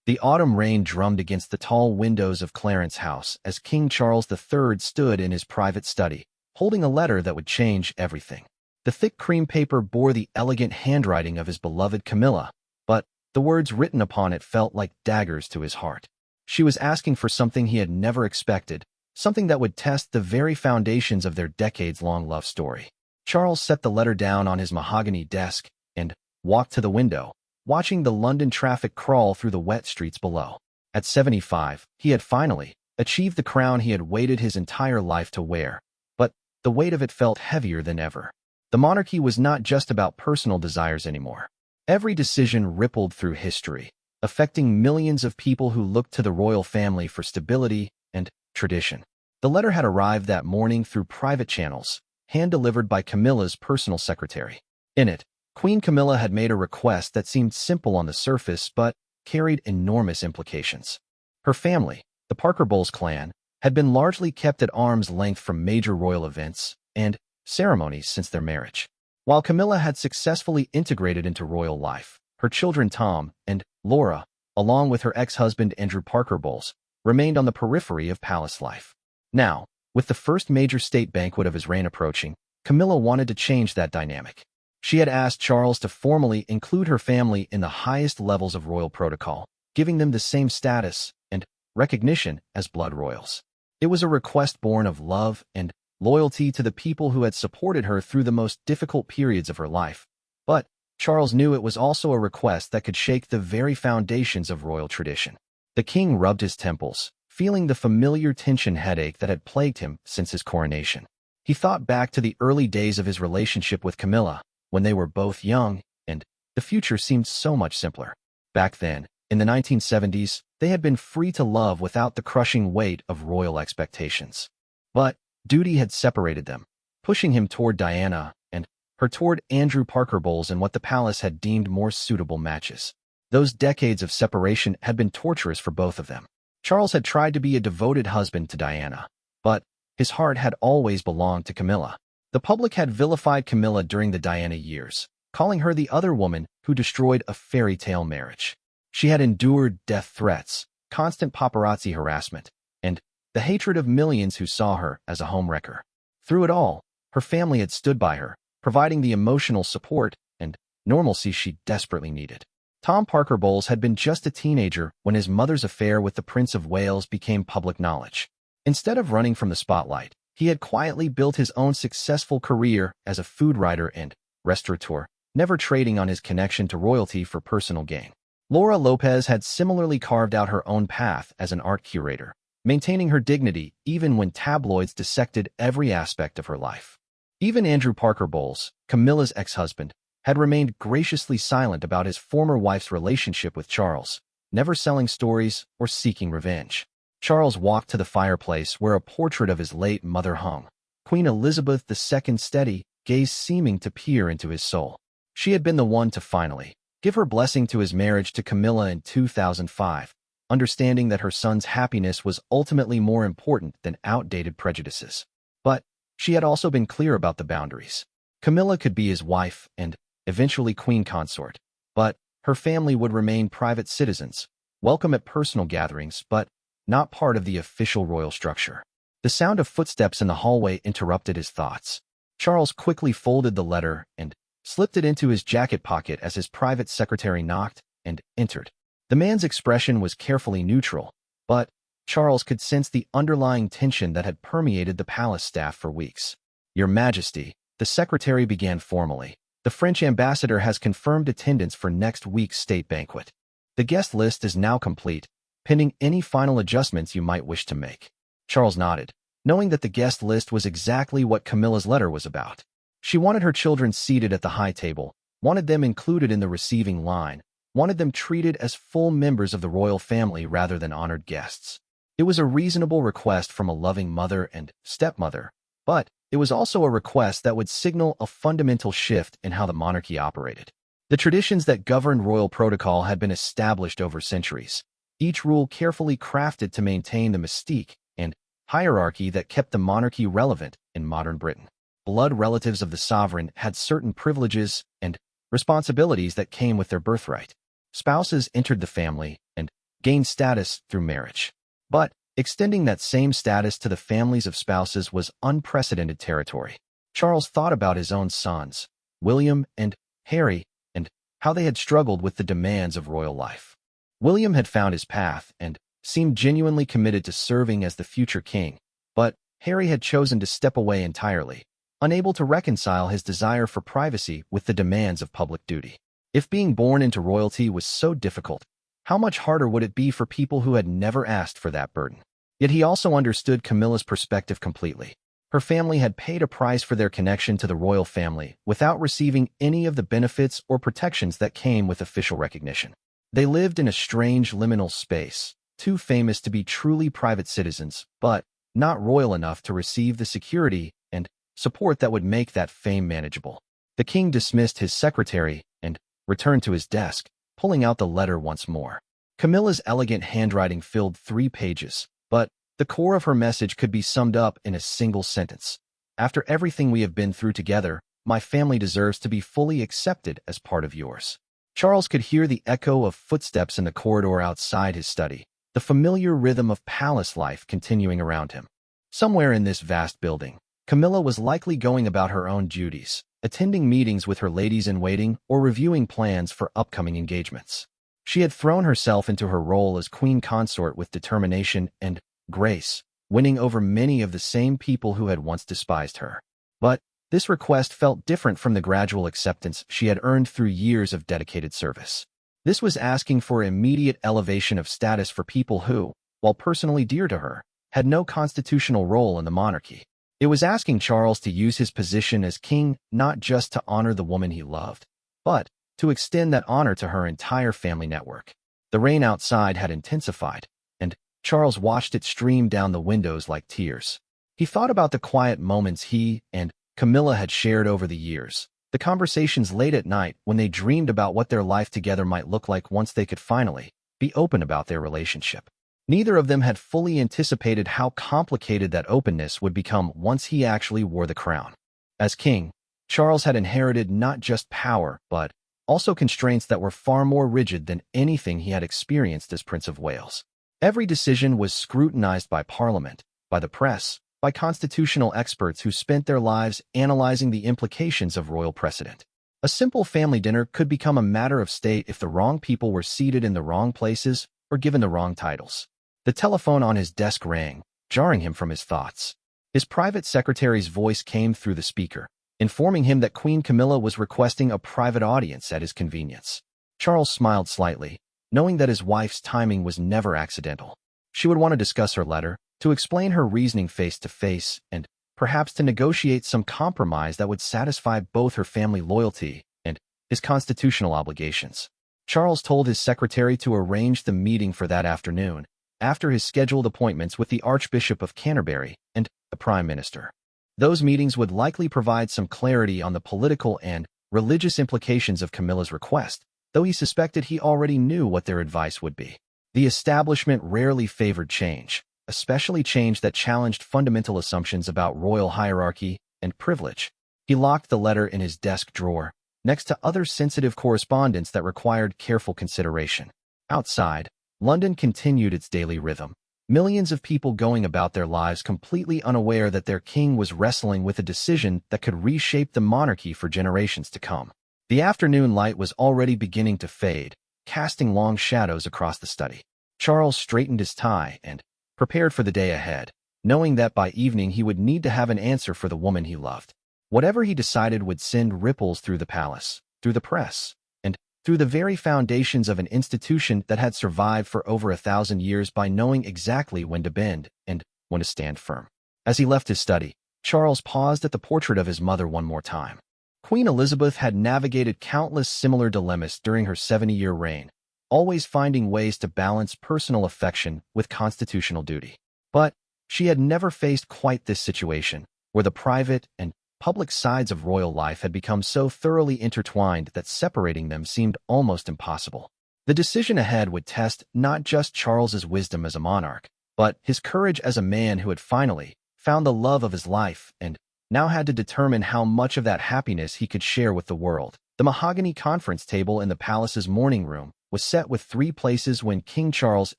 The autumn rain drummed against the tall windows of Clarence House as King Charles III stood in his private study, holding a letter that would change everything. The thick cream paper bore the elegant handwriting of his beloved Camilla, but the words written upon it felt like daggers to his heart. She was asking for something he had never expected, something that would test the very foundations of their decades-long love story. Charles set the letter down on his mahogany desk and walked to the window, watching the London traffic crawl through the wet streets below. At 75, he had finally achieved the crown he had waited his entire life to wear, but the weight of it felt heavier than ever. The monarchy was not just about personal desires anymore. Every decision rippled through history, affecting millions of people who looked to the royal family for stability and tradition. The letter had arrived that morning through private channels, hand-delivered by Camilla's personal secretary. In it, Queen Camilla had made a request that seemed simple on the surface but carried enormous implications. Her family, the Parker-Bowles clan, had been largely kept at arm's length from major royal events and ceremonies since their marriage. While Camilla had successfully integrated into royal life, her children Tom and Laura, along with her ex-husband Andrew Parker-Bowles, remained on the periphery of palace life. Now, with the first major state banquet of his reign approaching, Camilla wanted to change that dynamic. She had asked Charles to formally include her family in the highest levels of royal protocol, giving them the same status and recognition as blood royals. It was a request born of love and loyalty to the people who had supported her through the most difficult periods of her life. But Charles knew it was also a request that could shake the very foundations of royal tradition. The king rubbed his temples, feeling the familiar tension headache that had plagued him since his coronation. He thought back to the early days of his relationship with Camilla, when they were both young, and the future seemed so much simpler. Back then, in the 1970s, they had been free to love without the crushing weight of royal expectations. But duty had separated them, pushing him toward Diana and her toward Andrew Parker-Bowles and what the palace had deemed more suitable matches. Those decades of separation had been torturous for both of them. Charles had tried to be a devoted husband to Diana, but his heart had always belonged to Camilla. The public had vilified Camilla during the Diana years, calling her the other woman who destroyed a fairy tale marriage. She had endured death threats, constant paparazzi harassment, and the hatred of millions who saw her as a homewrecker. Through it all, her family had stood by her, providing the emotional support and normalcy she desperately needed. Tom Parker-Bowles had been just a teenager when his mother's affair with the Prince of Wales became public knowledge. Instead of running from the spotlight, he had quietly built his own successful career as a food writer and restaurateur, never trading on his connection to royalty for personal gain. Laura Lopez had similarly carved out her own path as an art curator, maintaining her dignity even when tabloids dissected every aspect of her life. Even Andrew Parker-Bowles, Camilla's ex-husband, had remained graciously silent about his former wife's relationship with Charles, never selling stories or seeking revenge. Charles walked to the fireplace where a portrait of his late mother hung, Queen Elizabeth II's steady gaze seeming to peer into his soul. She had been the one to finally give her blessing to his marriage to Camilla in 2005, understanding that her son's happiness was ultimately more important than outdated prejudices. But she had also been clear about the boundaries. Camilla could be his wife and eventually queen consort, but her family would remain private citizens, welcome at personal gatherings, but not part of the official royal structure. The sound of footsteps in the hallway interrupted his thoughts. Charles quickly folded the letter and slipped it into his jacket pocket as his private secretary knocked and entered. The man's expression was carefully neutral, but Charles could sense the underlying tension that had permeated the palace staff for weeks. "Your Majesty," the secretary began formally, "the French ambassador has confirmed attendance for next week's state banquet. The guest list is now complete, pending any final adjustments you might wish to make." Charles nodded, knowing that the guest list was exactly what Camilla's letter was about. She wanted her children seated at the high table, wanted them included in the receiving line, wanted them treated as full members of the royal family rather than honored guests. It was a reasonable request from a loving mother and stepmother, but it was also a request that would signal a fundamental shift in how the monarchy operated. The traditions that governed royal protocol had been established over centuries, each rule carefully crafted to maintain the mystique and hierarchy that kept the monarchy relevant in modern Britain. Blood relatives of the sovereign had certain privileges and responsibilities that came with their birthright. Spouses entered the family, and gain status through marriage. But extending that same status to the families of spouses was unprecedented territory. Charles thought about his own sons, William and Harry, and how they had struggled with the demands of royal life. William had found his path and seemed genuinely committed to serving as the future king, but Harry had chosen to step away entirely, unable to reconcile his desire for privacy with the demands of public duty. If being born into royalty was so difficult, how much harder would it be for people who had never asked for that burden? Yet he also understood Camilla's perspective completely. Her family had paid a price for their connection to the royal family without receiving any of the benefits or protections that came with official recognition. They lived in a strange liminal space, too famous to be truly private citizens, but not royal enough to receive the security and support that would make that fame manageable. The king dismissed his secretary and returned to his desk, pulling out the letter once more. Camilla's elegant handwriting filled 3 pages, but the core of her message could be summed up in a single sentence. After everything we have been through together, my family deserves to be fully accepted as part of yours. Charles could hear the echo of footsteps in the corridor outside his study, the familiar rhythm of palace life continuing around him. Somewhere in this vast building, Camilla was likely going about her own duties, attending meetings with her ladies-in-waiting or reviewing plans for upcoming engagements. She had thrown herself into her role as queen consort with determination and grace, winning over many of the same people who had once despised her. But this request felt different from the gradual acceptance she had earned through years of dedicated service. This was asking for immediate elevation of status for people who, while personally dear to her, had no constitutional role in the monarchy. It was asking Charles to use his position as king not just to honor the woman he loved, but to extend that honor to her entire family network. The rain outside had intensified, and Charles watched it stream down the windows like tears. He thought about the quiet moments he and Camilla had shared over the years, the conversations late at night when they dreamed about what their life together might look like once they could finally be open about their relationship. Neither of them had fully anticipated how complicated that openness would become once he actually wore the crown. As king, Charles had inherited not just power, but also constraints that were far more rigid than anything he had experienced as Prince of Wales. Every decision was scrutinized by Parliament, by the press, by constitutional experts who spent their lives analyzing the implications of royal precedent. A simple family dinner could become a matter of state if the wrong people were seated in the wrong places or given the wrong titles. The telephone on his desk rang, jarring him from his thoughts. His private secretary's voice came through the speaker, informing him that Queen Camilla was requesting a private audience at his convenience. Charles smiled slightly, knowing that his wife's timing was never accidental. She would want to discuss her letter, to explain her reasoning face to face, and perhaps to negotiate some compromise that would satisfy both her family loyalty and his constitutional obligations. Charles told his secretary to arrange the meeting for that afternoon, after his scheduled appointments with the Archbishop of Canterbury and the Prime Minister. Those meetings would likely provide some clarity on the political and religious implications of Camilla's request, though he suspected he already knew what their advice would be. The establishment rarely favored change, especially change that challenged fundamental assumptions about royal hierarchy and privilege. He locked the letter in his desk drawer, next to other sensitive correspondence that required careful consideration. Outside, London continued its daily rhythm, millions of people going about their lives completely unaware that their king was wrestling with a decision that could reshape the monarchy for generations to come. The afternoon light was already beginning to fade, casting long shadows across the study. Charles straightened his tie and prepared for the day ahead, knowing that by evening he would need to have an answer for the woman he loved. Whatever he decided would send ripples through the palace, through the press, and through the very foundations of an institution that had survived for over 1,000 years by knowing exactly when to bend and when to stand firm. As he left his study, Charles paused at the portrait of his mother one more time. Queen Elizabeth had navigated countless similar dilemmas during her 70-year reign, always finding ways to balance personal affection with constitutional duty. But she had never faced quite this situation, where the private and public sides of royal life had become so thoroughly intertwined that separating them seemed almost impossible. The decision ahead would test not just Charles's wisdom as a monarch, but his courage as a man who had finally found the love of his life and now had to determine how much of that happiness he could share with the world. The mahogany conference table in the palace's morning room was set with 3 places when King Charles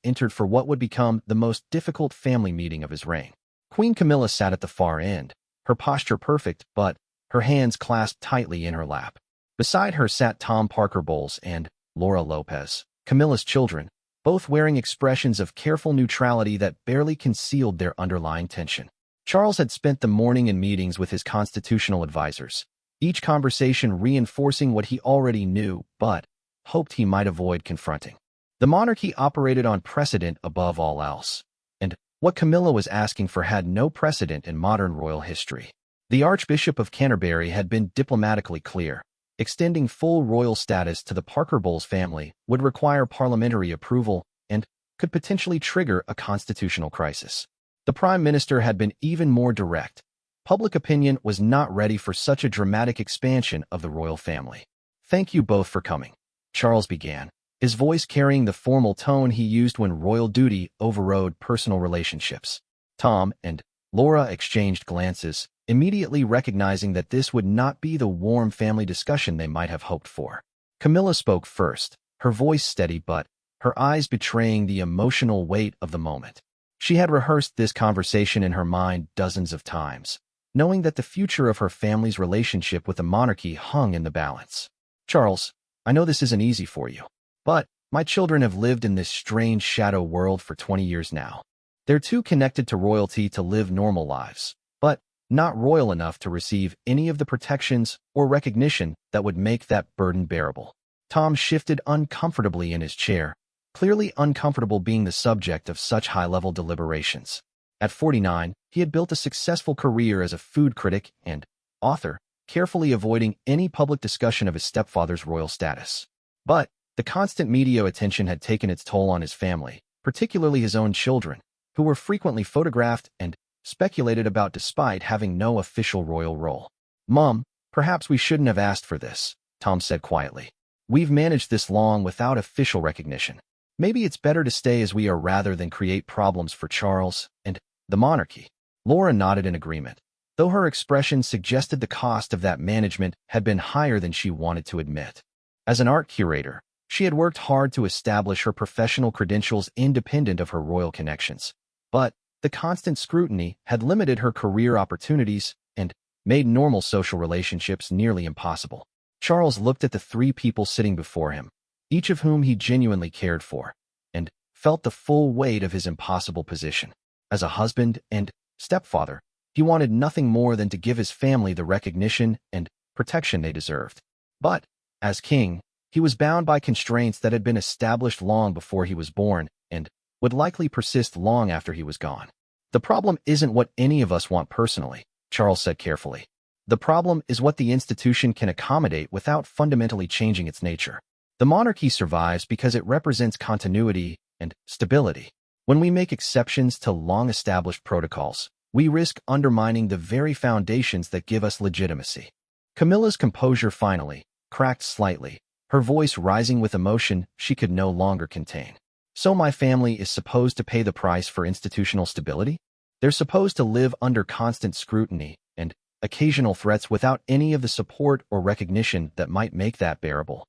entered for what would become the most difficult family meeting of his reign. Queen Camilla sat at the far end, her posture perfect, but her hands clasped tightly in her lap. Beside her sat Tom Parker Bowles and Laura Lopez, Camilla's children, both wearing expressions of careful neutrality that barely concealed their underlying tension. Charles had spent the morning in meetings with his constitutional advisors, each conversation reinforcing what he already knew but hoped he might avoid confronting. The monarchy operated on precedent above all else, and what Camilla was asking for had no precedent in modern royal history. The Archbishop of Canterbury had been diplomatically clear. Extending full royal status to the Parker Bowles family would require parliamentary approval and could potentially trigger a constitutional crisis. The Prime Minister had been even more direct. Public opinion was not ready for such a dramatic expansion of the royal family. "Thank you both for coming," Charles began, his voice carrying the formal tone he used when royal duty overrode personal relationships. Tom and Laura exchanged glances, immediately recognizing that this would not be the warm family discussion they might have hoped for. Camilla spoke first, her voice steady but her eyes betraying the emotional weight of the moment. She had rehearsed this conversation in her mind dozens of times, knowing that the future of her family's relationship with the monarchy hung in the balance. "Charles, I know this isn't easy for you, but my children have lived in this strange shadow world for 20 years now. They're too connected to royalty to live normal lives, but not royal enough to receive any of the protections or recognition that would make that burden bearable." Tom shifted uncomfortably in his chair, clearly uncomfortable being the subject of such high-level deliberations. At 49, he had built a successful career as a food critic and author, carefully avoiding any public discussion of his stepfather's royal status. But the constant media attention had taken its toll on his family, particularly his own children, who were frequently photographed and speculated about despite having no official royal role. "Mom, perhaps we shouldn't have asked for this," Tom said quietly. "We've managed this long without official recognition. Maybe it's better to stay as we are rather than create problems for Charles and the monarchy." Laura nodded in agreement, though her expression suggested the cost of that management had been higher than she wanted to admit. As an art curator, she had worked hard to establish her professional credentials independent of her royal connections, but the constant scrutiny had limited her career opportunities and made normal social relationships nearly impossible. Charles looked at the 3 people sitting before him, each of whom he genuinely cared for, and felt the full weight of his impossible position. As a husband and stepfather, he wanted nothing more than to give his family the recognition and protection they deserved. But, as king, he was bound by constraints that had been established long before he was born and would likely persist long after he was gone. "The problem isn't what any of us want personally," Charles said carefully. "The problem is what the institution can accommodate without fundamentally changing its nature. The monarchy survives because it represents continuity and stability. When we make exceptions to long-established protocols, we risk undermining the very foundations that give us legitimacy." Camilla's composure finally cracked slightly, her voice rising with emotion she could no longer contain. "So my family is supposed to pay the price for institutional stability? They're supposed to live under constant scrutiny and occasional threats without any of the support or recognition that might make that bearable."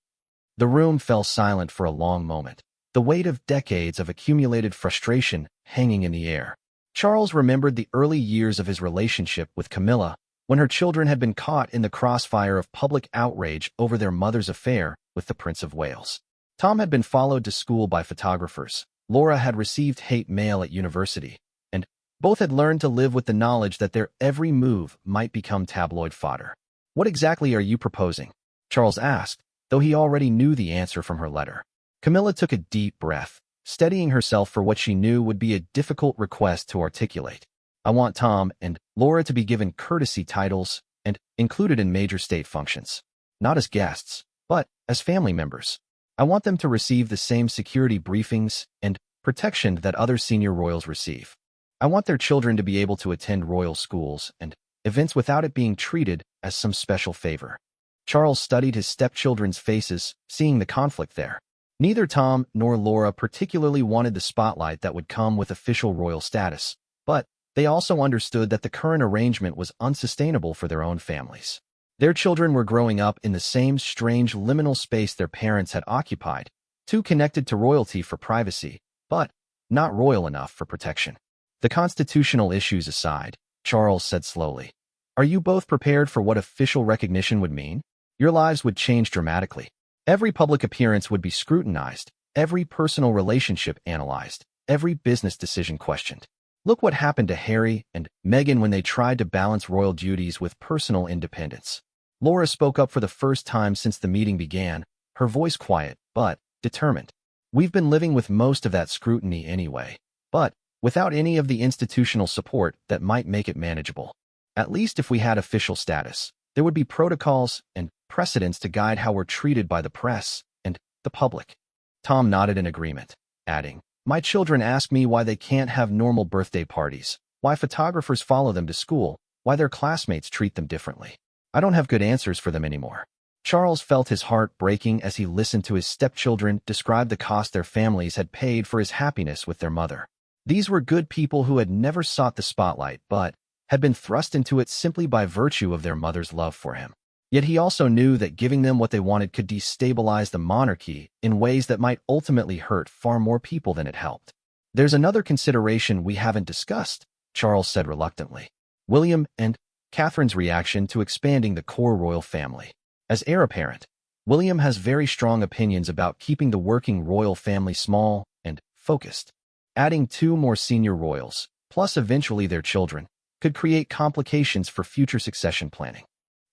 The room fell silent for a long moment, the weight of decades of accumulated frustration hanging in the air. Charles remembered the early years of his relationship with Camilla, when her children had been caught in the crossfire of public outrage over their mother's affair with the Prince of Wales. Tom had been followed to school by photographers, Laura had received hate mail at university, and both had learned to live with the knowledge that their every move might become tabloid fodder. "What exactly are you proposing?" Charles asked, though he already knew the answer from her letter. Camilla took a deep breath, steadying herself for what she knew would be a difficult request to articulate. "I want Tom and Laura to be given courtesy titles and included in major state functions. Not as guests, but as family members. I want them to receive the same security briefings and protection that other senior royals receive. I want their children to be able to attend royal schools and events without it being treated as some special favor." Charles studied his stepchildren's faces, seeing the conflict there. Neither Tom nor Laura particularly wanted the spotlight that would come with official royal status, but they also understood that the current arrangement was unsustainable for their own families. Their children were growing up in the same strange liminal space their parents had occupied, too connected to royalty for privacy, but not royal enough for protection. The constitutional issues aside, Charles said slowly, are you both prepared for what official recognition would mean? Your lives would change dramatically. Every public appearance would be scrutinized, every personal relationship analyzed, every business decision questioned. Look what happened to Harry and Meghan when they tried to balance royal duties with personal independence. Laura spoke up for the first time since the meeting began, her voice quiet, but determined. We've been living with most of that scrutiny anyway, but without any of the institutional support that might make it manageable. At least if we had official status, there would be protocols and precedents to guide how we're treated by the press and the public. Tom nodded in agreement, adding, my children ask me why they can't have normal birthday parties, why photographers follow them to school, why their classmates treat them differently. I don't have good answers for them anymore. Charles felt his heart breaking as he listened to his stepchildren describe the cost their families had paid for his happiness with their mother. These were good people who had never sought the spotlight but had been thrust into it simply by virtue of their mother's love for him. Yet he also knew that giving them what they wanted could destabilize the monarchy in ways that might ultimately hurt far more people than it helped. There's another consideration we haven't discussed, Charles said reluctantly. William and Catherine's reaction to expanding the core royal family. As heir apparent, William has very strong opinions about keeping the working royal family small and focused. Adding 2 more senior royals, plus eventually their children, could create complications for future succession planning.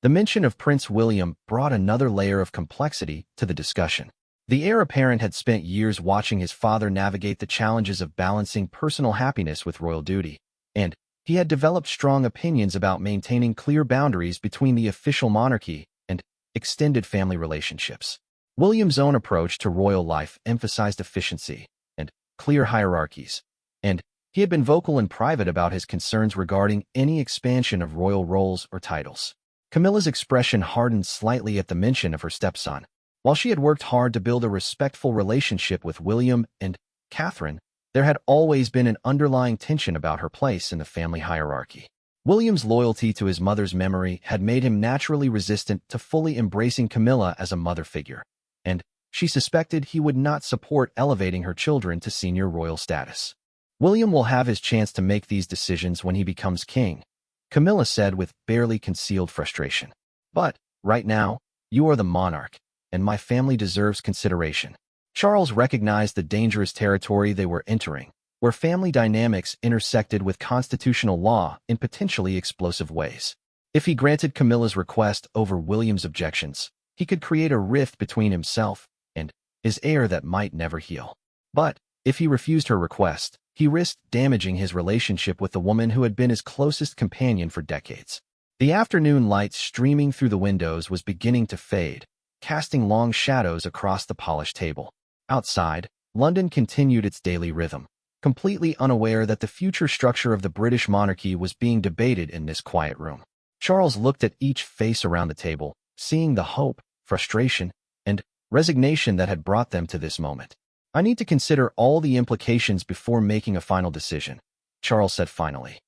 The mention of Prince William brought another layer of complexity to the discussion. The heir apparent had spent years watching his father navigate the challenges of balancing personal happiness with royal duty, and he had developed strong opinions about maintaining clear boundaries between the official monarchy and extended family relationships. William's own approach to royal life emphasized efficiency and clear hierarchies, and he had been vocal in private about his concerns regarding any expansion of royal roles or titles. Camilla's expression hardened slightly at the mention of her stepson. While she had worked hard to build a respectful relationship with William and Catherine, there had always been an underlying tension about her place in the family hierarchy. William's loyalty to his mother's memory had made him naturally resistant to fully embracing Camilla as a mother figure, and she suspected he would not support elevating her children to senior royal status. William will have his chance to make these decisions when he becomes king, Camilla said with barely concealed frustration. But, right now, you are the monarch, and my family deserves consideration. Charles recognized the dangerous territory they were entering, where family dynamics intersected with constitutional law in potentially explosive ways. If he granted Camilla's request over William's objections, he could create a rift between himself and his heir that might never heal. But, if he refused her request, he risked damaging his relationship with the woman who had been his closest companion for decades. The afternoon light streaming through the windows was beginning to fade, casting long shadows across the polished table. Outside, London continued its daily rhythm, completely unaware that the future structure of the British monarchy was being debated in this quiet room. Charles looked at each face around the table, seeing the hope, frustration, and resignation that had brought them to this moment. I need to consider all the implications before making a final decision, Charles said finally.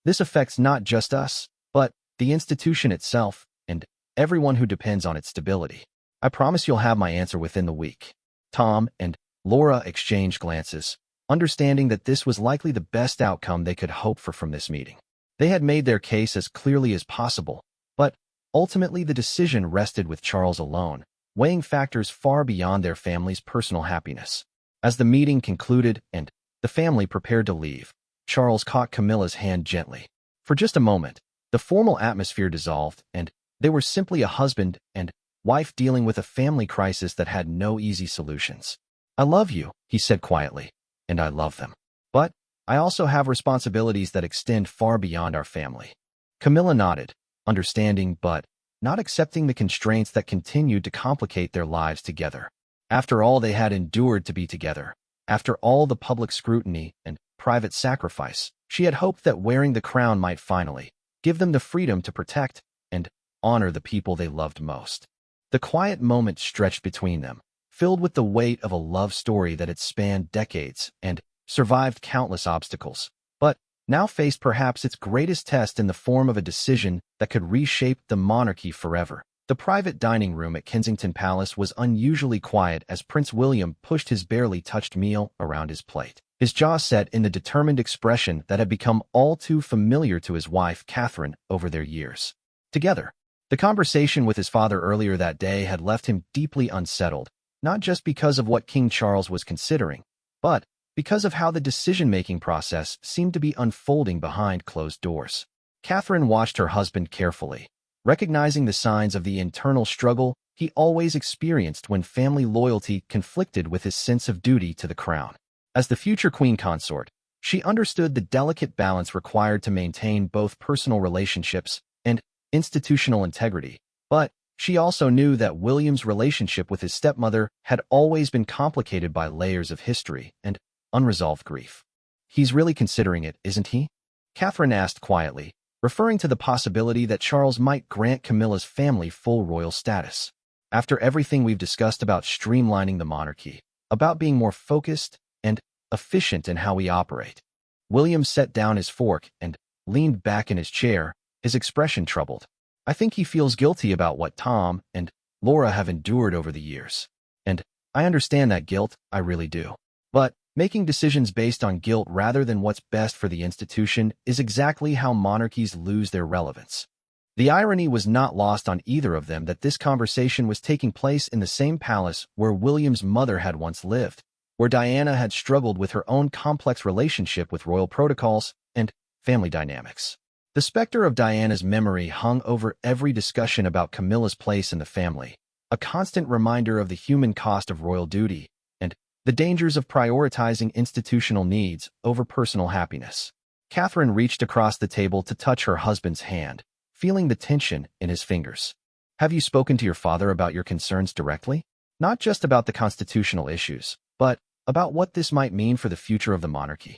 This affects not just us, but the institution itself and everyone who depends on its stability. I promise you'll have my answer within the week. Tom and Laura exchanged glances, understanding that this was likely the best outcome they could hope for from this meeting. They had made their case as clearly as possible, but ultimately the decision rested with Charles alone, weighing factors far beyond their family's personal happiness. As the meeting concluded and the family prepared to leave, Charles caught Camilla's hand gently. For just a moment, the formal atmosphere dissolved, and they were simply a husband and wife dealing with a family crisis that had no easy solutions. I love you, he said quietly, and I love them. But I also have responsibilities that extend far beyond our family. Camilla nodded, understanding but not accepting the constraints that continued to complicate their lives together. After all they had endured to be together, after all the public scrutiny and private sacrifice, she had hoped that wearing the crown might finally give them the freedom to protect and honor the people they loved most. The quiet moment stretched between them, filled with the weight of a love story that had spanned decades and survived countless obstacles, but now faced perhaps its greatest test in the form of a decision that could reshape the monarchy forever. The private dining room at Kensington Palace was unusually quiet as Prince William pushed his barely touched meal around his plate, his jaw set in the determined expression that had become all too familiar to his wife, Catherine, over their years together. The conversation with his father earlier that day had left him deeply unsettled, not just because of what King Charles was considering, but because of how the decision-making process seemed to be unfolding behind closed doors. Catherine watched her husband carefully, recognizing the signs of the internal struggle he always experienced when family loyalty conflicted with his sense of duty to the crown. As the future queen consort, she understood the delicate balance required to maintain both personal relationships and institutional integrity, but she also knew that William's relationship with his stepmother had always been complicated by layers of history and unresolved grief. "He's really considering it, isn't he?" Catherine asked quietly, referring to the possibility that Charles might grant Camilla's family full royal status. "After everything we've discussed about streamlining the monarchy, about being more focused and efficient in how we operate." William set down his fork and leaned back in his chair, his expression troubled. "I think he feels guilty about what Tom and Laura have endured over the years. And I understand that guilt, I really do. But making decisions based on guilt rather than what's best for the institution is exactly how monarchies lose their relevance." The irony was not lost on either of them that this conversation was taking place in the same palace where William's mother had once lived, where Diana had struggled with her own complex relationship with royal protocols and family dynamics. The specter of Diana's memory hung over every discussion about Camilla's place in the family, a constant reminder of the human cost of royal duty and the dangers of prioritizing institutional needs over personal happiness. Catherine reached across the table to touch her husband's hand, feeling the tension in his fingers. "Have you spoken to your father about your concerns directly? Not just about the constitutional issues, but about what this might mean for the future of the monarchy?"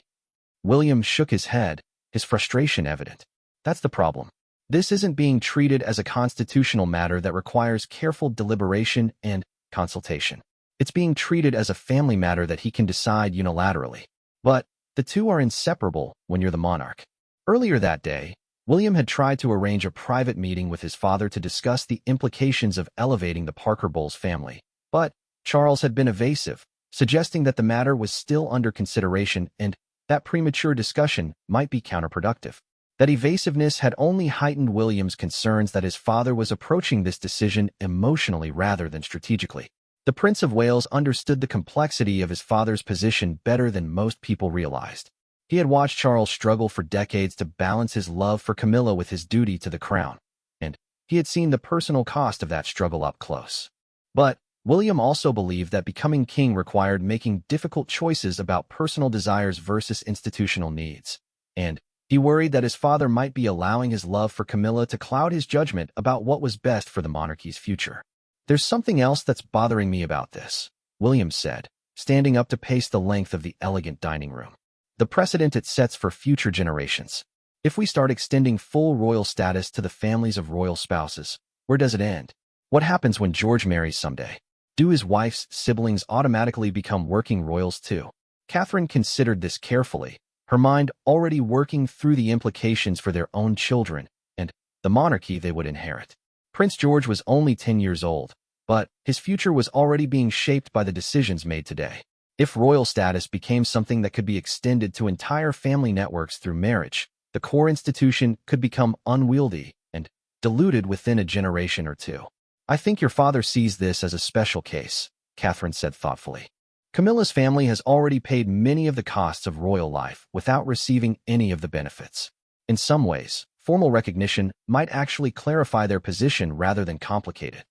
William shook his head, his frustration evident. "That's the problem. This isn't being treated as a constitutional matter that requires careful deliberation and consultation. It's being treated as a family matter that he can decide unilaterally. But the two are inseparable when you're the monarch." Earlier that day, William had tried to arrange a private meeting with his father to discuss the implications of elevating the Parker Bowles family, but Charles had been evasive, suggesting that the matter was still under consideration and that premature discussion might be counterproductive. That evasiveness had only heightened William's concerns that his father was approaching this decision emotionally rather than strategically. The Prince of Wales understood the complexity of his father's position better than most people realized. He had watched Charles struggle for decades to balance his love for Camilla with his duty to the crown, and he had seen the personal cost of that struggle up close. But William also believed that becoming king required making difficult choices about personal desires versus institutional needs, and he worried that his father might be allowing his love for Camilla to cloud his judgment about what was best for the monarchy's future. "There's something else that's bothering me about this," William said, standing up to pace the length of the elegant dining room. "The precedent it sets for future generations. If we start extending full royal status to the families of royal spouses, where does it end? What happens when George marries someday? Do his wife's siblings automatically become working royals too?" Catherine considered this carefully, her mind already working through the implications for their own children and the monarchy they would inherit. Prince George was only 10 years old, but his future was already being shaped by the decisions made today. If royal status became something that could be extended to entire family networks through marriage, the core institution could become unwieldy and diluted within a generation or two. "I think your father sees this as a special case," Catherine said thoughtfully. "Camilla's family has already paid many of the costs of royal life without receiving any of the benefits. In some ways, formal recognition might actually clarify their position rather than complicate it."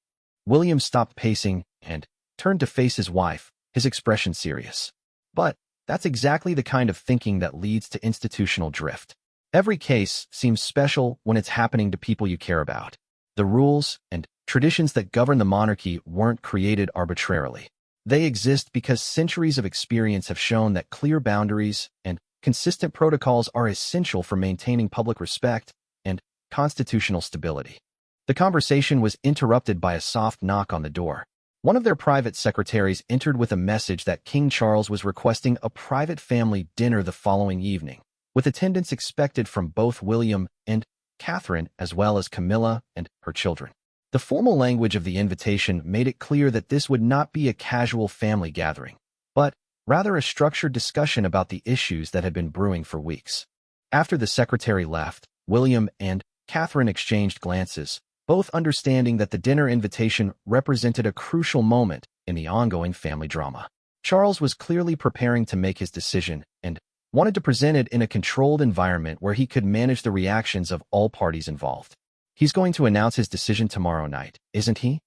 William stopped pacing and turned to face his wife, his expression serious. "But that's exactly the kind of thinking that leads to institutional drift. Every case seems special when it's happening to people you care about. The rules and traditions that govern the monarchy weren't created arbitrarily. They exist because centuries of experience have shown that clear boundaries and consistent protocols are essential for maintaining public respect and constitutional stability." The conversation was interrupted by a soft knock on the door. One of their private secretaries entered with a message that King Charles was requesting a private family dinner the following evening, with attendance expected from both William and Catherine as well as Camilla and her children. The formal language of the invitation made it clear that this would not be a casual family gathering, but rather a structured discussion about the issues that had been brewing for weeks. After the secretary left, William and Catherine exchanged glances, both understanding that the dinner invitation represented a crucial moment in the ongoing family drama. Charles was clearly preparing to make his decision and wanted to present it in a controlled environment where he could manage the reactions of all parties involved. "He's going to announce his decision tomorrow night, isn't he?"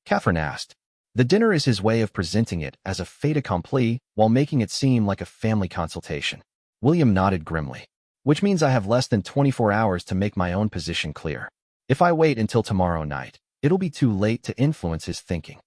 Catherine asked. The dinner is his way of presenting it as a fait accompli while making it seem like a family consultation. William nodded grimly. "Which means I have less than 24 hours to make my own position clear. If I wait until tomorrow night, it'll be too late to influence his thinking."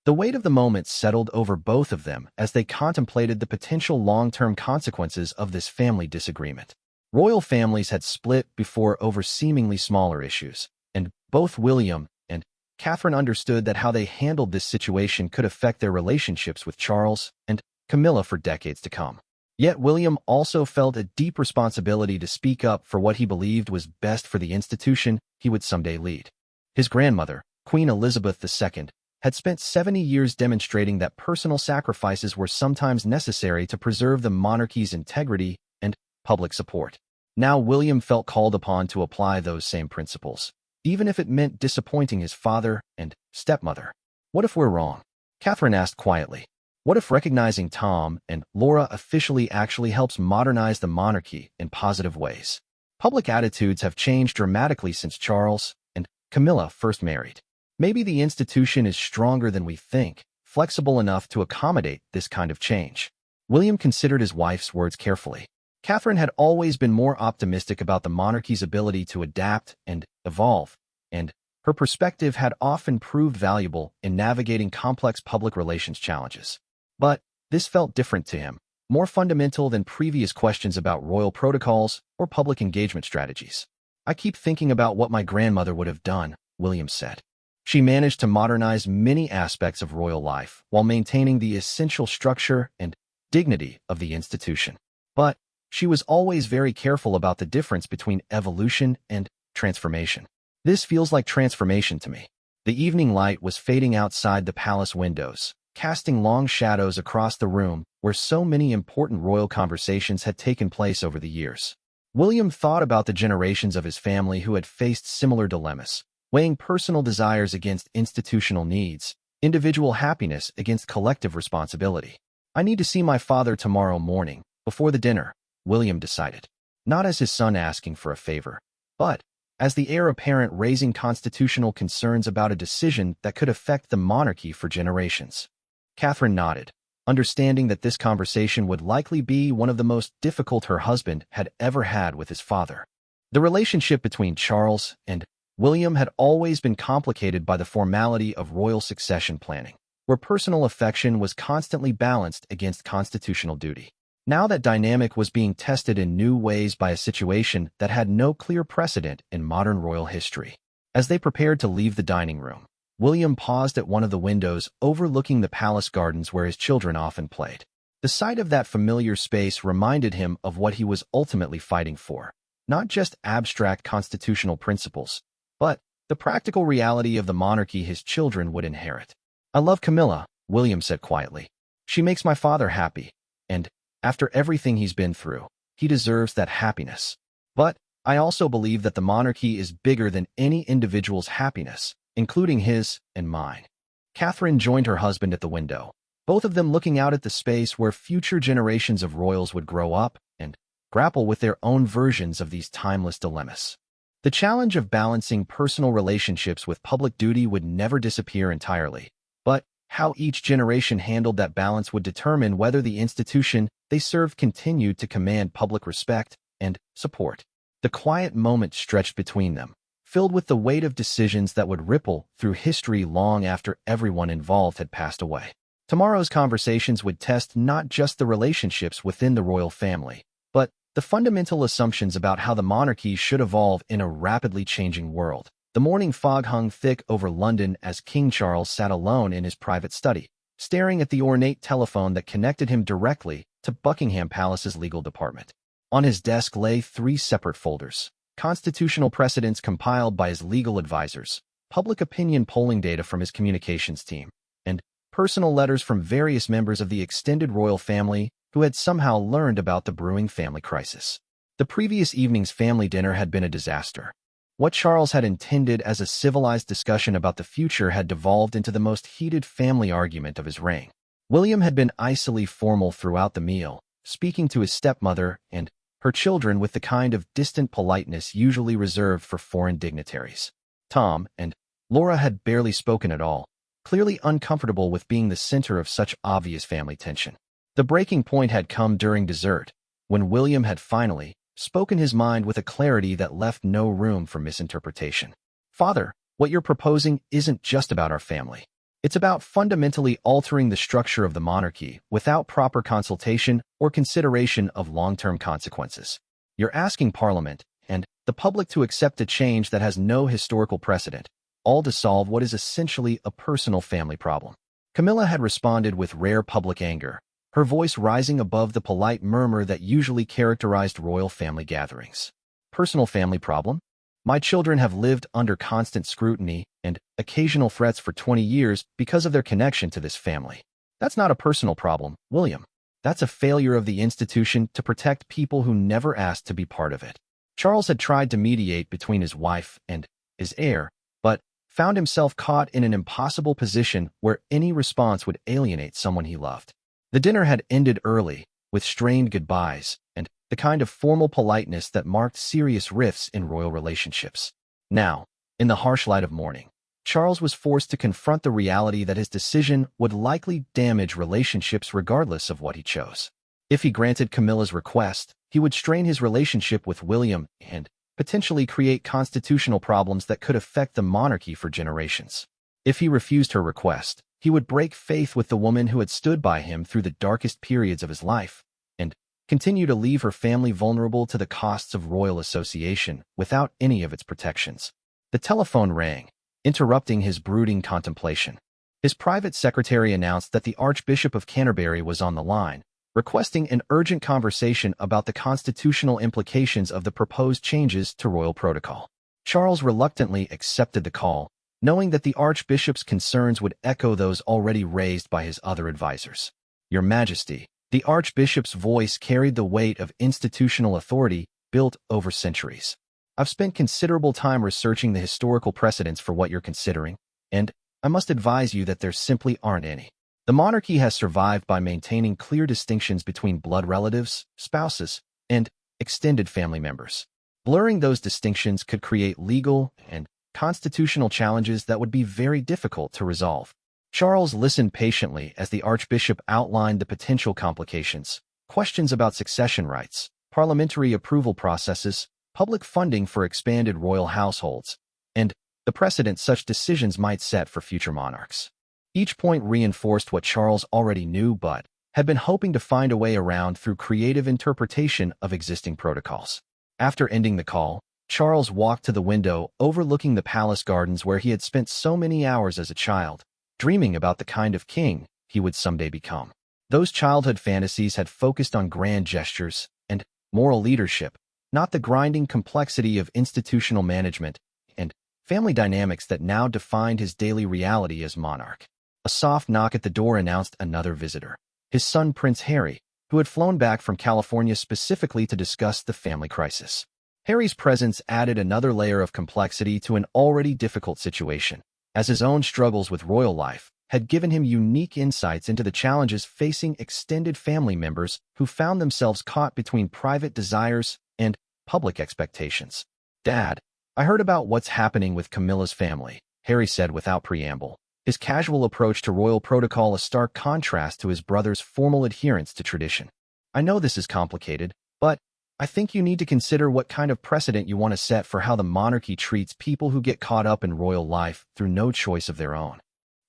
The weight of the moment settled over both of them as they contemplated the potential long-term consequences of this family disagreement. Royal families had split before over seemingly smaller issues, and both William and Catherine understood that how they handled this situation could affect their relationships with Charles and Camilla for decades to come. Yet William also felt a deep responsibility to speak up for what he believed was best for the institution he would someday lead. His grandmother, Queen Elizabeth II, had spent 70 years demonstrating that personal sacrifices were sometimes necessary to preserve the monarchy's integrity and public support. Now William felt called upon to apply those same principles, even if it meant disappointing his father and stepmother. "What if we're wrong?" Catherine asked quietly. "What if recognizing Tom and Laura officially actually helps modernize the monarchy in positive ways? Public attitudes have changed dramatically since Charles and Camilla first married. Maybe the institution is stronger than we think, flexible enough to accommodate this kind of change." William considered his wife's words carefully. Catherine had always been more optimistic about the monarchy's ability to adapt and evolve, and her perspective had often proved valuable in navigating complex public relations challenges. But this felt different to him, more fundamental than previous questions about royal protocols or public engagement strategies. "I keep thinking about what my grandmother would have done," William said. "She managed to modernize many aspects of royal life while maintaining the essential structure and dignity of the institution. But she was always very careful about the difference between evolution and transformation. This feels like transformation to me." The evening light was fading outside the palace windows, casting long shadows across the room where so many important royal conversations had taken place over the years. William thought about the generations of his family who had faced similar dilemmas, weighing personal desires against institutional needs, individual happiness against collective responsibility. "I need to see my father tomorrow morning, before the dinner," William decided. Not as his son asking for a favor, but as the heir apparent raising constitutional concerns about a decision that could affect the monarchy for generations. Catherine nodded, understanding that this conversation would likely be one of the most difficult her husband had ever had with his father. The relationship between Charles and William had always been complicated by the formality of royal succession planning, where personal affection was constantly balanced against constitutional duty. Now that dynamic was being tested in new ways by a situation that had no clear precedent in modern royal history. As they prepared to leave the dining room, William paused at one of the windows overlooking the palace gardens where his children often played. The sight of that familiar space reminded him of what he was ultimately fighting for, not just abstract constitutional principles, but the practical reality of the monarchy his children would inherit. "I love Camilla," William said quietly. "She makes my father happy, and after everything he's been through, he deserves that happiness. But I also believe that the monarchy is bigger than any individual's happiness, including his and mine." Catherine joined her husband at the window, both of them looking out at the space where future generations of royals would grow up and grapple with their own versions of these timeless dilemmas. The challenge of balancing personal relationships with public duty would never disappear entirely, but how each generation handled that balance would determine whether the institution they served continued to command public respect and support. The quiet moment stretched between them, filled with the weight of decisions that would ripple through history long after everyone involved had passed away. Tomorrow's conversations would test not just the relationships within the royal family, but the fundamental assumptions about how the monarchy should evolve in a rapidly changing world. The morning fog hung thick over London as King Charles sat alone in his private study, staring at the ornate telephone that connected him directly to Buckingham Palace's legal department. On his desk lay 3 separate folders, constitutional precedents compiled by his legal advisors, public opinion polling data from his communications team, and personal letters from various members of the extended royal family who had somehow learned about the brewing family crisis. The previous evening's family dinner had been a disaster. What Charles had intended as a civilized discussion about the future had devolved into the most heated family argument of his reign. William had been icily formal throughout the meal, speaking to his stepmother and her children with the kind of distant politeness usually reserved for foreign dignitaries. Tom and Laura had barely spoken at all, clearly uncomfortable with being the center of such obvious family tension. The breaking point had come during dessert, when William had finally spoken his mind with a clarity that left no room for misinterpretation. "Father, what you're proposing isn't just about our family. It's about fundamentally altering the structure of the monarchy without proper consultation or consideration of long-term consequences. You're asking Parliament and the public to accept a change that has no historical precedent, all to solve what is essentially a personal family problem." Camilla had responded with rare public anger, her voice rising above the polite murmur that usually characterized royal family gatherings. "Personal family problem? My children have lived under constant scrutiny and occasional threats for 20 years because of their connection to this family. That's not a personal problem, William. That's a failure of the institution to protect people who never asked to be part of it." Charles had tried to mediate between his wife and his heir, but found himself caught in an impossible position where any response would alienate someone he loved. The dinner had ended early, with strained goodbyes, and the kind of formal politeness that marked serious rifts in royal relationships. Now, in the harsh light of morning, Charles was forced to confront the reality that his decision would likely damage relationships regardless of what he chose. If he granted Camilla's request, he would strain his relationship with William and potentially create constitutional problems that could affect the monarchy for generations. If he refused her request, he would break faith with the woman who had stood by him through the darkest periods of his life, and continue to leave her family vulnerable to the costs of royal association without any of its protections. The telephone rang, interrupting his brooding contemplation. His private secretary announced that the Archbishop of Canterbury was on the line, requesting an urgent conversation about the constitutional implications of the proposed changes to royal protocol. Charles reluctantly accepted the call, knowing that the Archbishop's concerns would echo those already raised by his other advisors. "Your Majesty," the Archbishop's voice carried the weight of institutional authority built over centuries. "I've spent considerable time researching the historical precedents for what you're considering, and I must advise you that there simply aren't any. The monarchy has survived by maintaining clear distinctions between blood relatives, spouses, and extended family members. Blurring those distinctions could create legal and constitutional challenges that would be very difficult to resolve." Charles listened patiently as the Archbishop outlined the potential complications, questions about succession rights, parliamentary approval processes, public funding for expanded royal households, and the precedent such decisions might set for future monarchs. Each point reinforced what Charles already knew but had been hoping to find a way around through creative interpretation of existing protocols. After ending the call, Charles walked to the window overlooking the palace gardens where he had spent so many hours as a child, dreaming about the kind of king he would someday become. Those childhood fantasies had focused on grand gestures and moral leadership, not the grinding complexity of institutional management and family dynamics that now defined his daily reality as monarch. A soft knock at the door announced another visitor, his son Prince Harry, who had flown back from California specifically to discuss the family crisis. Harry's presence added another layer of complexity to an already difficult situation, as his own struggles with royal life had given him unique insights into the challenges facing extended family members who found themselves caught between private desires and public expectations. "Dad, I heard about what's happening with Camilla's family," Harry said without preamble, his casual approach to royal protocol a stark contrast to his brother's formal adherence to tradition. "I know this is complicated, but I think you need to consider what kind of precedent you want to set for how the monarchy treats people who get caught up in royal life through no choice of their own."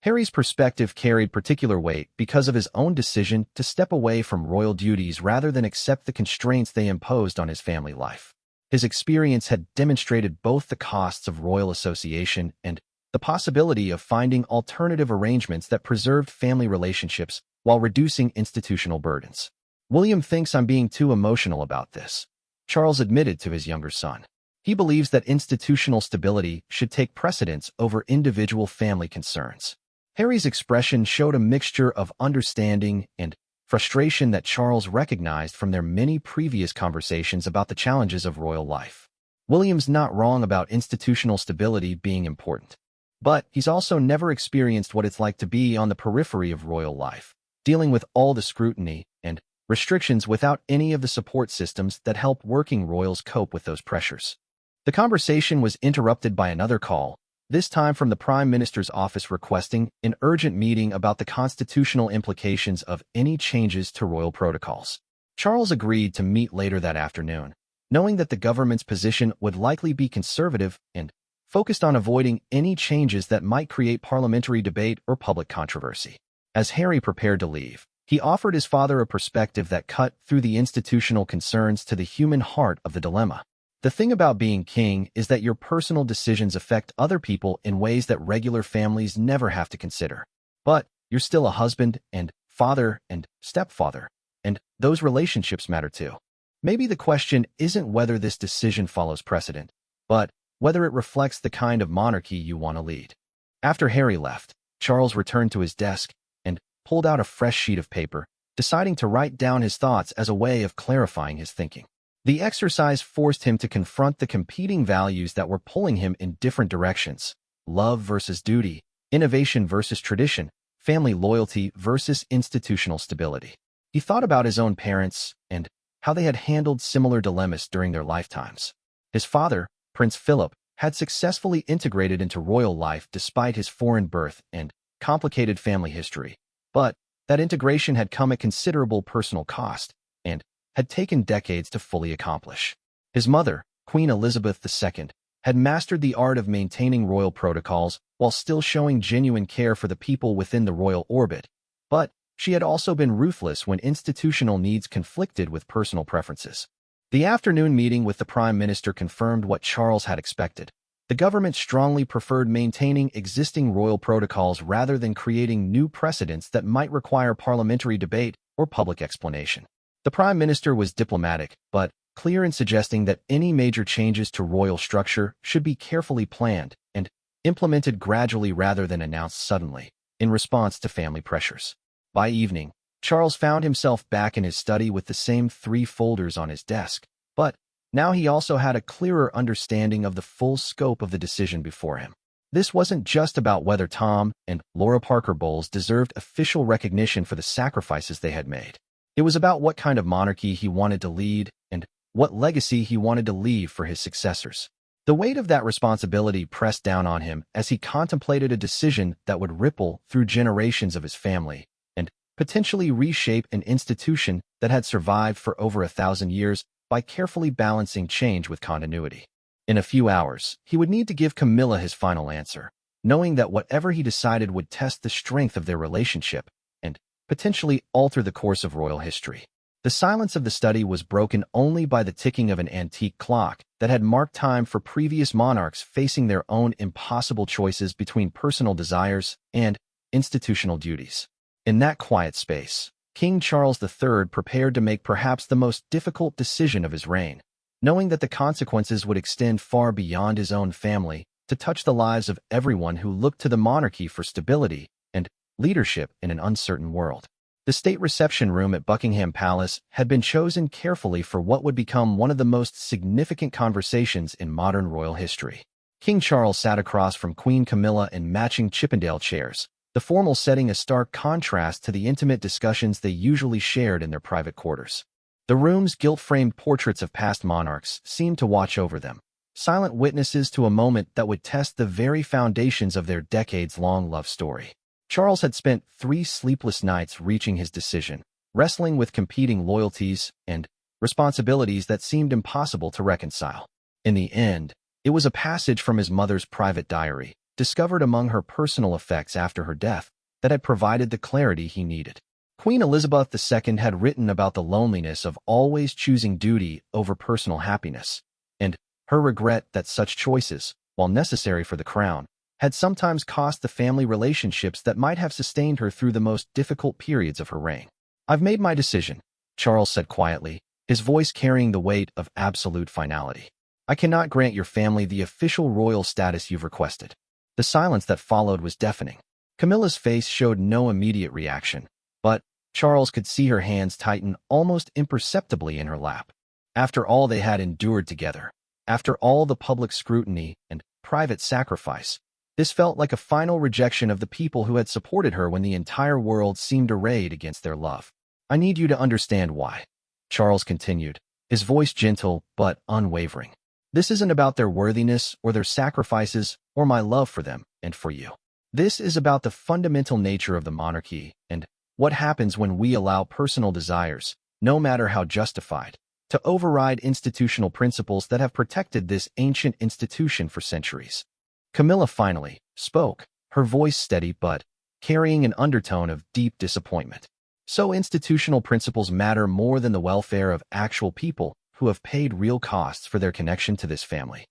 Harry's perspective carried particular weight because of his own decision to step away from royal duties rather than accept the constraints they imposed on his family life. His experience had demonstrated both the costs of royal association and the possibility of finding alternative arrangements that preserved family relationships while reducing institutional burdens. "William thinks I'm being too emotional about this," Charles admitted to his younger son. He believes that institutional stability should take precedence over individual family concerns. Harry's expression showed a mixture of understanding and frustration that Charles recognized from their many previous conversations about the challenges of royal life. William's not wrong about institutional stability being important, but he's also never experienced what it's like to be on the periphery of royal life, dealing with all the scrutiny and restrictions without any of the support systems that help working royals cope with those pressures. The conversation was interrupted by another call, this time from the Prime Minister's office requesting an urgent meeting about the constitutional implications of any changes to royal protocols. Charles agreed to meet later that afternoon, knowing that the government's position would likely be conservative and focused on avoiding any changes that might create parliamentary debate or public controversy. As Harry prepared to leave, he offered his father a perspective that cut through the institutional concerns to the human heart of the dilemma. The thing about being king is that your personal decisions affect other people in ways that regular families never have to consider. But you're still a husband and father and stepfather, and those relationships matter too. Maybe the question isn't whether this decision follows precedent, but whether it reflects the kind of monarchy you want to lead. After Harry left, Charles returned to his desk and pulled out a fresh sheet of paper, deciding to write down his thoughts as a way of clarifying his thinking. The exercise forced him to confront the competing values that were pulling him in different directions: love versus duty, innovation versus tradition, family loyalty versus institutional stability. He thought about his own parents and how they had handled similar dilemmas during their lifetimes. His father, Prince Philip, had successfully integrated into royal life despite his foreign birth and complicated family history, but that integration had come at considerable personal cost and had taken decades to fully accomplish. His mother, Queen Elizabeth II, had mastered the art of maintaining royal protocols while still showing genuine care for the people within the royal orbit, but she had also been ruthless when institutional needs conflicted with personal preferences. The afternoon meeting with the Prime Minister confirmed what Charles had expected. The government strongly preferred maintaining existing royal protocols rather than creating new precedents that might require parliamentary debate or public explanation. The Prime Minister was diplomatic, but clear in suggesting that any major changes to royal structure should be carefully planned and implemented gradually rather than announced suddenly, in response to family pressures. By evening, Charles found himself back in his study with the same 3 folders on his desk, but now he also had a clearer understanding of the full scope of the decision before him. This wasn't just about whether Tom and Laura Parker Bowles deserved official recognition for the sacrifices they had made. It was about what kind of monarchy he wanted to lead and what legacy he wanted to leave for his successors. The weight of that responsibility pressed down on him as he contemplated a decision that would ripple through generations of his family and potentially reshape an institution that had survived for over 1,000 years by carefully balancing change with continuity. In a few hours, he would need to give Camilla his final answer, knowing that whatever he decided would test the strength of their relationship and potentially alter the course of royal history. The silence of the study was broken only by the ticking of an antique clock that had marked time for previous monarchs facing their own impossible choices between personal desires and institutional duties. In that quiet space, King Charles III prepared to make perhaps the most difficult decision of his reign, knowing that the consequences would extend far beyond his own family to touch the lives of everyone who looked to the monarchy for stability and leadership in an uncertain world. The state reception room at Buckingham Palace had been chosen carefully for what would become one of the most significant conversations in modern royal history. King Charles sat across from Queen Camilla in matching Chippendale chairs, the formal setting a stark contrast to the intimate discussions they usually shared in their private quarters. The room's gilt-framed portraits of past monarchs seemed to watch over them, silent witnesses to a moment that would test the very foundations of their decades-long love story. Charles had spent 3 sleepless nights reaching his decision, wrestling with competing loyalties and responsibilities that seemed impossible to reconcile. In the end, it was a passage from his mother's private diary, discovered among her personal effects after her death, that had provided the clarity he needed. Queen Elizabeth II had written about the loneliness of always choosing duty over personal happiness, and her regret that such choices, while necessary for the crown, had sometimes cost the family relationships that might have sustained her through the most difficult periods of her reign. "I've made my decision," Charles said quietly, his voice carrying the weight of absolute finality. I cannot grant your family the official royal status you've requested." The silence that followed was deafening. Camilla's face showed no immediate reaction, but Charles could see her hands tighten almost imperceptibly in her lap. After all they had endured together, after all the public scrutiny and private sacrifice, this felt like a final rejection of the people who had supported her when the entire world seemed arrayed against their love. "I need you to understand why," Charles continued, his voice gentle but unwavering. "This isn't about their worthiness or their sacrifices or my love for them and for you. This is about the fundamental nature of the monarchy and what happens when we allow personal desires, no matter how justified, to override institutional principles that have protected this ancient institution for centuries." Camilla finally spoke, her voice steady but carrying an undertone of deep disappointment. "So institutional principles matter more than the welfare of actual people who have paid real costs for their connection to this family."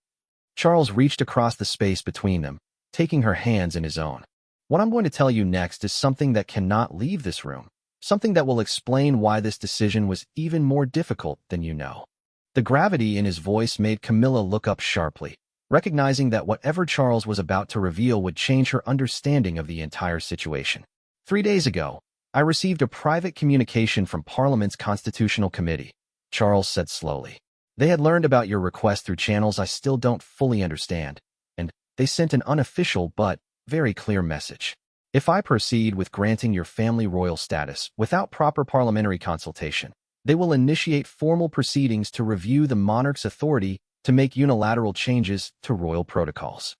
Charles reached across the space between them, taking her hands in his own. "What I'm going to tell you next is something that cannot leave this room, something that will explain why this decision was even more difficult than you know." The gravity in his voice made Camilla look up sharply, recognizing that whatever Charles was about to reveal would change her understanding of the entire situation. 3 days ago, I received a private communication from Parliament's Constitutional Committee," Charles said slowly. "They had learned about your request through channels I still don't fully understand, and they sent an unofficial but very clear message. If I proceed with granting your family royal status without proper parliamentary consultation, they will initiate formal proceedings to review the monarch's authority to make unilateral changes to royal protocols."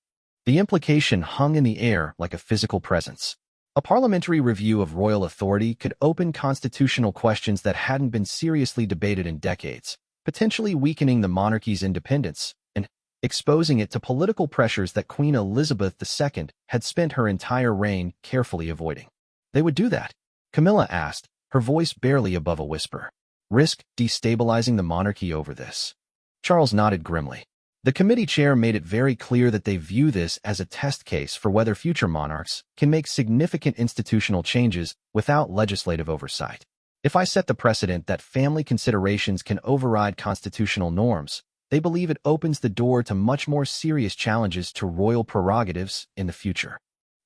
The implication hung in the air like a physical presence. A parliamentary review of royal authority could open constitutional questions that hadn't been seriously debated in decades, potentially weakening the monarchy's independence and exposing it to political pressures that Queen Elizabeth II had spent her entire reign carefully avoiding. "They would do that?" Camilla asked, her voice barely above a whisper. "Risk destabilizing the monarchy over this?" Charles nodded grimly. The committee chair made it very clear that they view this as a test case for whether future monarchs can make significant institutional changes without legislative oversight. "If I set the precedent that family considerations can override constitutional norms, they believe it opens the door to much more serious challenges to royal prerogatives in the future."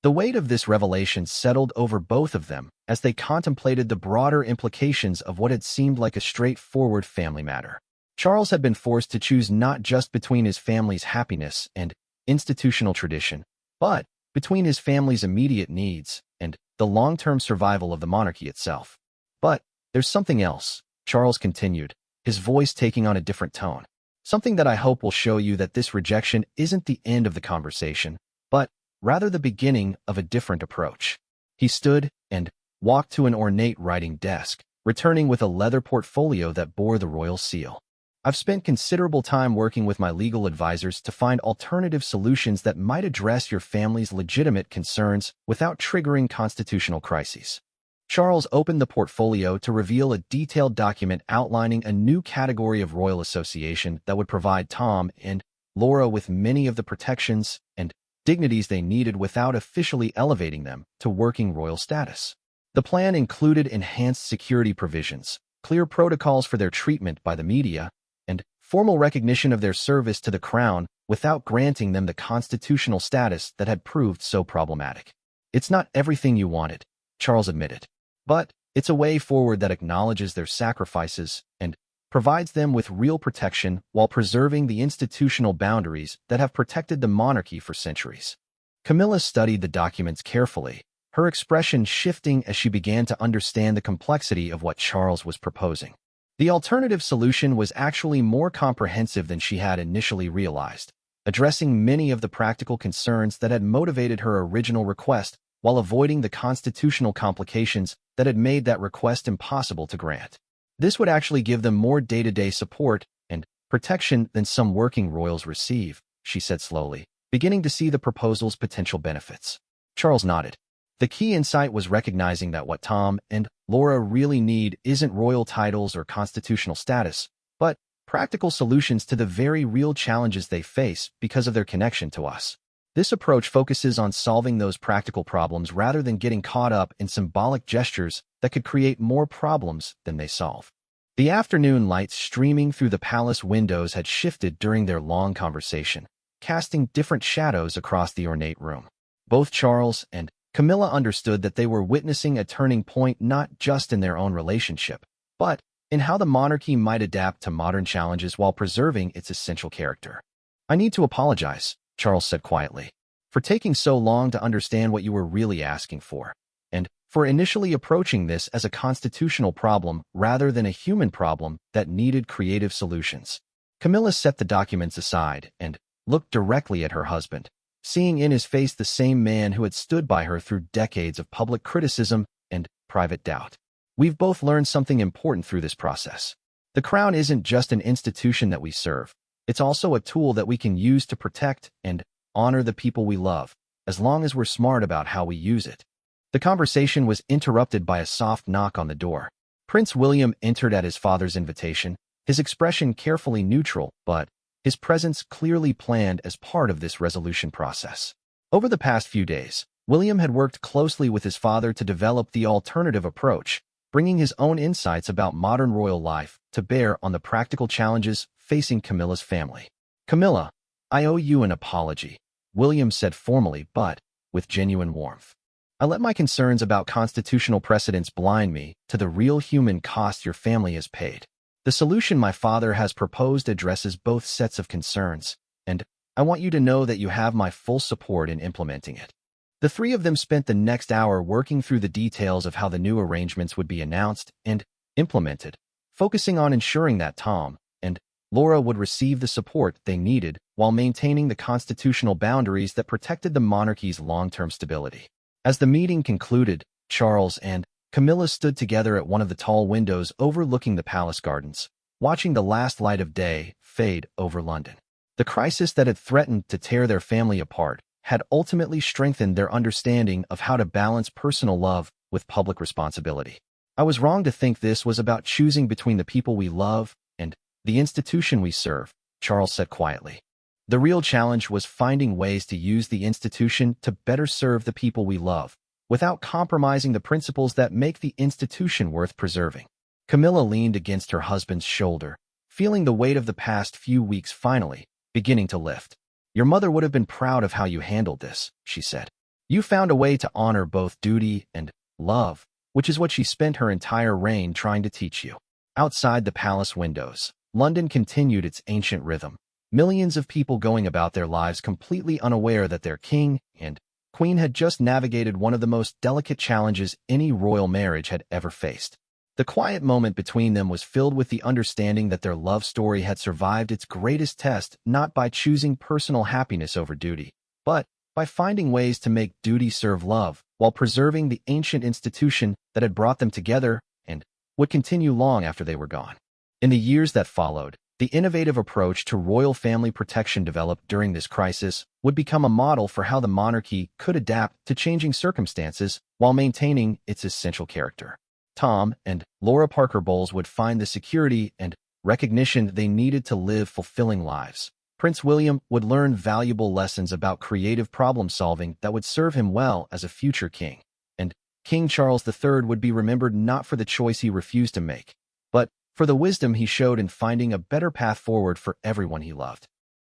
The weight of this revelation settled over both of them as they contemplated the broader implications of what had seemed like a straightforward family matter. Charles had been forced to choose not just between his family's happiness and institutional tradition, but between his family's immediate needs and the long-term survival of the monarchy itself. "But there's something else," Charles continued, his voice taking on a different tone. "Something that I hope will show you that this rejection isn't the end of the conversation, but rather the beginning of a different approach." He stood and walked to an ornate writing desk, returning with a leather portfolio that bore the royal seal. "I've spent considerable time working with my legal advisors to find alternative solutions that might address your family's legitimate concerns without triggering constitutional crises." Charles opened the portfolio to reveal a detailed document outlining a new category of royal association that would provide Tom and Laura with many of the protections and dignities they needed without officially elevating them to working royal status. The plan included enhanced security provisions, clear protocols for their treatment by the media, and formal recognition of their service to the crown without granting them the constitutional status that had proved so problematic. "It's not everything you wanted," Charles admitted, "but it's a way forward that acknowledges their sacrifices and provides them with real protection while preserving the institutional boundaries that have protected the monarchy for centuries." Camilla studied the documents carefully, her expression shifting as she began to understand the complexity of what Charles was proposing. The alternative solution was actually more comprehensive than she had initially realized, addressing many of the practical concerns that had motivated her original request while avoiding the constitutional complications that had made that request impossible to grant. This would actually give them more day-to-day support and protection than some working royals receive, she said slowly, beginning to see the proposal's potential benefits. Charles nodded. The key insight was recognizing that what Tom and Laura really need isn't royal titles or constitutional status, but practical solutions to the very real challenges they face because of their connection to us. This approach focuses on solving those practical problems rather than getting caught up in symbolic gestures that could create more problems than they solve. The afternoon light streaming through the palace windows had shifted during their long conversation, casting different shadows across the ornate room. Both Charles and Camilla understood that they were witnessing a turning point not just in their own relationship, but in how the monarchy might adapt to modern challenges while preserving its essential character. "I need to apologize," Charles said quietly, "for taking so long to understand what you were really asking for, and for initially approaching this as a constitutional problem rather than a human problem that needed creative solutions." Camilla set the documents aside and looked directly at her husband, seeing in his face the same man who had stood by her through decades of public criticism and private doubt. "We've both learned something important through this process. The crown isn't just an institution that we serve. It's also a tool that we can use to protect and honor the people we love, as long as we're smart about how we use it." The conversation was interrupted by a soft knock on the door. Prince William entered at his father's invitation, his expression carefully neutral, but his presence clearly planned as part of this resolution process. Over the past few days, William had worked closely with his father to develop the alternative approach, bringing his own insights about modern royal life to bear on the practical challenges facing Camilla's family. "Camilla, I owe you an apology," William said formally but with genuine warmth. "I let my concerns about constitutional precedents blind me to the real human cost your family has paid. The solution my father has proposed addresses both sets of concerns, and I want you to know that you have my full support in implementing it." The three of them spent the next hour working through the details of how the new arrangements would be announced and implemented, focusing on ensuring that Tom and Laura would receive the support they needed while maintaining the constitutional boundaries that protected the monarchy's long-term stability. As the meeting concluded, Charles and Camilla stood together at one of the tall windows overlooking the palace gardens, watching the last light of day fade over London. The crisis that had threatened to tear their family apart had ultimately strengthened their understanding of how to balance personal love with public responsibility. "I was wrong to think this was about choosing between the people we love and the institution we serve," Charles said quietly. "The real challenge was finding ways to use the institution to better serve the people we love, without compromising the principles that make the institution worth preserving." Camilla leaned against her husband's shoulder, feeling the weight of the past few weeks finally beginning to lift. "Your mother would have been proud of how you handled this," she said. "You found a way to honor both duty and love, which is what she spent her entire reign trying to teach you." Outside the palace windows, London continued its ancient rhythm, millions of people going about their lives completely unaware that their king and queen had just navigated one of the most delicate challenges any royal marriage had ever faced. The quiet moment between them was filled with the understanding that their love story had survived its greatest test not by choosing personal happiness over duty, but by finding ways to make duty serve love while preserving the ancient institution that had brought them together and would continue long after they were gone. In the years that followed, the innovative approach to royal family protection developed during this crisis would become a model for how the monarchy could adapt to changing circumstances while maintaining its essential character. Tom and Laura Parker Bowles would find the security and recognition they needed to live fulfilling lives. Prince William would learn valuable lessons about creative problem-solving that would serve him well as a future king. And King Charles III would be remembered not for the choice he refused to make, but for the wisdom he showed in finding a better path forward for everyone he loved.